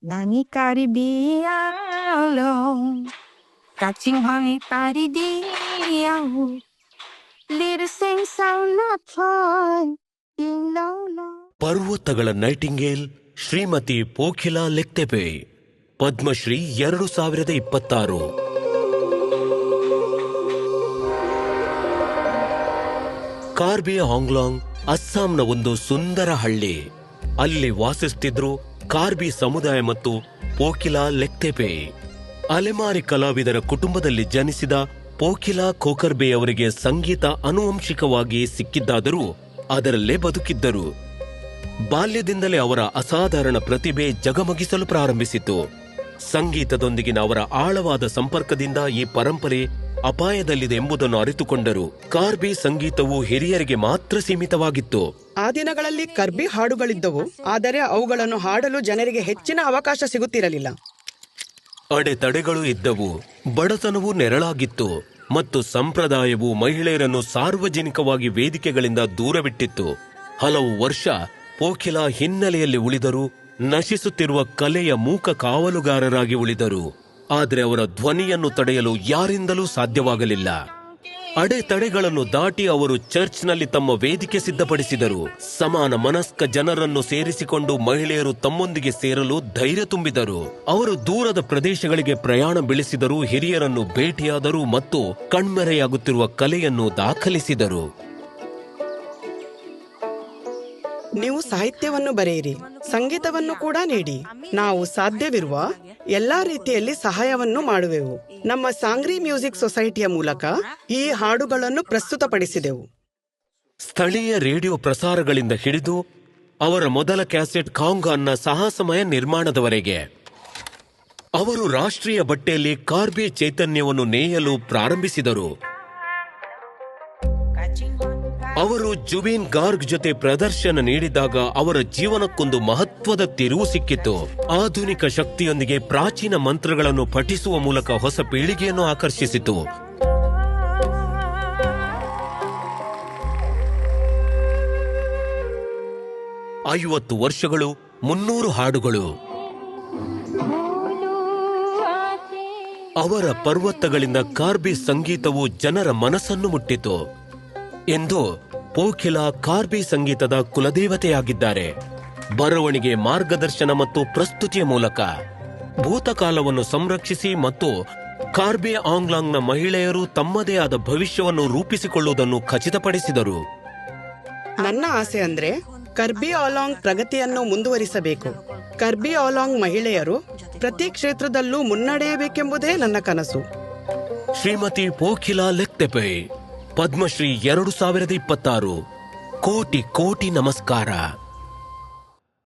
Nani karibialo, catching honey paridio, little sing sound not toy, ding long long. ಪರ್ವತಗಳ Nightingale Shrimati ಪೋಖಿಲಾ ಲೆಕ್ತೆಪೆ Padmashri 2026. Karbi Anglong ಅಸ್ಸಾಂನ ಒಂದು ಸುಂದರ ಹಳ್ಳಿ. ಅಲ್ಲಿ ವಾಸಿಸುತ್ತಿದ್ರು ಕಾರ್ಬಿ ಸಮುದಾಯ ಮತ್ತು ಪೋಖಿಲಾ ಲೆಕ್ತೆಪೆ. ಅಲೆಮಾರಿ ಕಲಾವಿದರ ಕುಟುಂಬದಲ್ಲಿ ಜನಿಸಿದ ಪೋಖಿಲಾ ಖೋಕರ್ಬೆ ಅವರಿಗೆ ಸಂಗೀತ ಆನುವಂಶಿಕವಾಗಿ ಸಿಕ್ಕಿದ್ದಾದರೂ ಅದರಲ್ಲೇ ಬದುಕಿದ್ದರು. ಬಾಲ್ಯದಿಂದಲೇ ಅವರ ಅಸಾಧಾರಣ ಪ್ರತಿಭೆ ಜಗಮಗಿಸಲು ಪ್ರಾರಂಭಿಸಿತು. ಸಂಗೀತದೊಂದಿಗಿನ ಅವರ ಆಳವಾದ ಸಂಪರ್ಕದಿಂದ ಈ ಪರಂಪರೆ ಅಪಾಯದಲ್ಲಿದೆ ಎಂಬುದನ್ನು ಅರಿತುಕೊಂಡರು. ಕಾರ್ಬಿ ಸಂಗೀತವು ಹಿರಿಯರಿಗೆ ಮಾತ್ರ ಸೀಮಿತವಾಗಿತ್ತು. ಆ ದಿನಗಳಲ್ಲಿ ಕರ್ಬಿ ಹಾಡುಗಳಿದ್ದವು, ಆದರೆ ಅವುಗಳನ್ನು ಹಾಡಲು ಜನರಿಗೆ ಹೆಚ್ಚಿನ ಅವಕಾಶ ಸಿಗುತ್ತಿರಲಿಲ್ಲ. ಅಡೆತಡೆಗಳು ಇದ್ದವು, ಬಡತನವೂ ನೆರಳಾಗಿತ್ತು ಮತ್ತು ಸಂಪ್ರದಾಯವು ಮಹಿಳೆಯರನ್ನು ಸಾರ್ವಜನಿಕವಾಗಿ ವೇದಿಕೆಗಳಿಂದ ದೂರವಿಟ್ಟಿತ್ತು. ಹಲವು ವರ್ಷ ಪೋಖಿಲಾ ಹಿನ್ನೆಲೆಯಲ್ಲಿ ಉಳಿದರು, ನಶಿಸುತ್ತಿರುವ ಕಲೆಯ ಮೂಕ ಕಾವಲುಗಾರರಾಗಿ ಉಳಿದರು. ಆದರೆ ಅವರ ಧ್ವನಿಯನ್ನು ತಡೆಯಲು ಯಾರಿಂದಲೂ ಸಾಧ್ಯವಾಗಲಿಲ್ಲ. ಅಡೆತಡೆಗಳನ್ನು ದಾಟಿ ಅವರು ಚರ್ಚ್ನಲ್ಲಿ ತಮ್ಮ ವೇದಿಕೆ ಸಿದ್ಧಪಡಿಸಿದರು. ಸಮಾನ ಮನಸ್ಕ ಜನರನ್ನು ಸೇರಿಸಿಕೊಂಡು ಮಹಿಳೆಯರು ತಮ್ಮೊಂದಿಗೆ ಸೇರಲು ಧೈರ್ಯ ತುಂಬಿದರು. ಅವರು ದೂರದ ಪ್ರದೇಶಗಳಿಗೆ ಪ್ರಯಾಣ ಬೆಳೆಸಿದರು, ಹಿರಿಯರನ್ನು ಭೇಟಿಯಾದರು ಮತ್ತು ಕಣ್ಮೆರೆಯಾಗುತ್ತಿರುವ ಕಲೆಯನ್ನು ದಾಖಲಿಸಿದರು. ನೀವು ಸಾಹಿತ್ಯವನ್ನು ಬರೆಯಿರಿ, ಸಂಗೀತವನ್ನು ಕೂಡ ನೀಡಿ. ನಾವು ಸಾಧ್ಯವಿರುವ ಎಲ್ಲಾ ರೀತಿಯಲ್ಲಿ ಸಹಾಯವನ್ನು ಮಾಡುವೆವು. ನಮ್ಮ ಸಾಂಗ್ರಿ ಮ್ಯೂಸಿಕ್ ಸೊಸೈಟಿಯ ಮೂಲಕ ಈ ಹಾಡುಗಳನ್ನು ಪ್ರಸ್ತುತಪಡಿಸಿದೆವು. ಸ್ಥಳೀಯ ರೇಡಿಯೋ ಪ್ರಸಾರಗಳಿಂದ ಹಿಡಿದು ಅವರ ಮೊದಲ ಕ್ಯಾಸೆಟ್ ಕಾಂಗಾನ್ನ ಸಾಹಸಮಯ ನಿರ್ಮಾಣದವರೆಗೆ ಅವರು ರಾಷ್ಟ್ರೀಯ ಬಟ್ಟೆಯಲ್ಲಿ ಕಾರ್ಬಿ ಚೈತನ್ಯವನ್ನು ನೇಯಲು ಪ್ರಾರಂಭಿಸಿದರು. ಅವರು ಜುಬಿನ್ ಗಾರ್ಗ್ ಜೊತೆ ಪ್ರದರ್ಶನ ನೀಡಿದಾಗ ಅವರ ಜೀವನಕ್ಕೊಂದು ಮಹತ್ವದ ತಿರುವು ಸಿಕ್ಕಿತು. ಆಧುನಿಕ ಶಕ್ತಿಯೊಂದಿಗೆ ಪ್ರಾಚೀನ ಮಂತ್ರಗಳನ್ನು ಪಠಿಸುವ ಮೂಲಕ ಹೊಸ ಪೀಳಿಗೆಯನ್ನು ಆಕರ್ಷಿಸಿತು. ಐವತ್ತು ವರ್ಷಗಳು, 300 ಹಾಡುಗಳು. ಅವರ ಪರ್ವತಗಳಿಂದ ಕಾರ್ಬಿ ಸಂಗೀತವು ಜನರ ಮನಸ್ಸನ್ನು ಮುಟ್ಟಿತು. ಎಂದು ಪೋಖಿಲಾ ಕಾರ್ಬಿ ಸಂಗೀತದ ಕುಲದೇವತೆಯಾಗಿದ್ದಾರೆ. ಬರವಣಿಗೆ, ಮಾರ್ಗದರ್ಶನ ಮತ್ತು ಪ್ರಸ್ತುತಿಯ ಮೂಲಕ ಭೂತಕಾಲವನ್ನು ಸಂರಕ್ಷಿಸಿ ಮತ್ತು ಕಾರ್ಬಿ ಆಂಗ್ಲಾಂಗ್ನ ಮಹಿಳೆಯರು ತಮ್ಮದೇ ಆದ ಭವಿಷ್ಯವನ್ನು ರೂಪಿಸಿಕೊಳ್ಳುವುದನ್ನು ಖಚಿತಪಡಿಸಿದರು. ನನ್ನ ಆಸೆ ಅಂದ್ರೆ ಕರ್ಬಿ ಆಲಾಂಗ್ ಪ್ರಗತಿಯನ್ನು ಮುಂದುವರಿಸಬೇಕು. ಕರ್ಬಿ ಆಲಾಂಗ್ ಮಹಿಳೆಯರು ಪ್ರತಿ ಕ್ಷೇತ್ರದಲ್ಲೂ ಮುನ್ನಡೆಯಬೇಕೆಂಬುದೇ ನನ್ನ ಕನಸು. ಶ್ರೀಮತಿ ಪೋಖಿಲಾ ಲೆಕ್ತೆಪೆ ಪದ್ಮಶ್ರೀ 2026. ಕೋಟಿ ಕೋಟಿ ನಮಸ್ಕಾರ.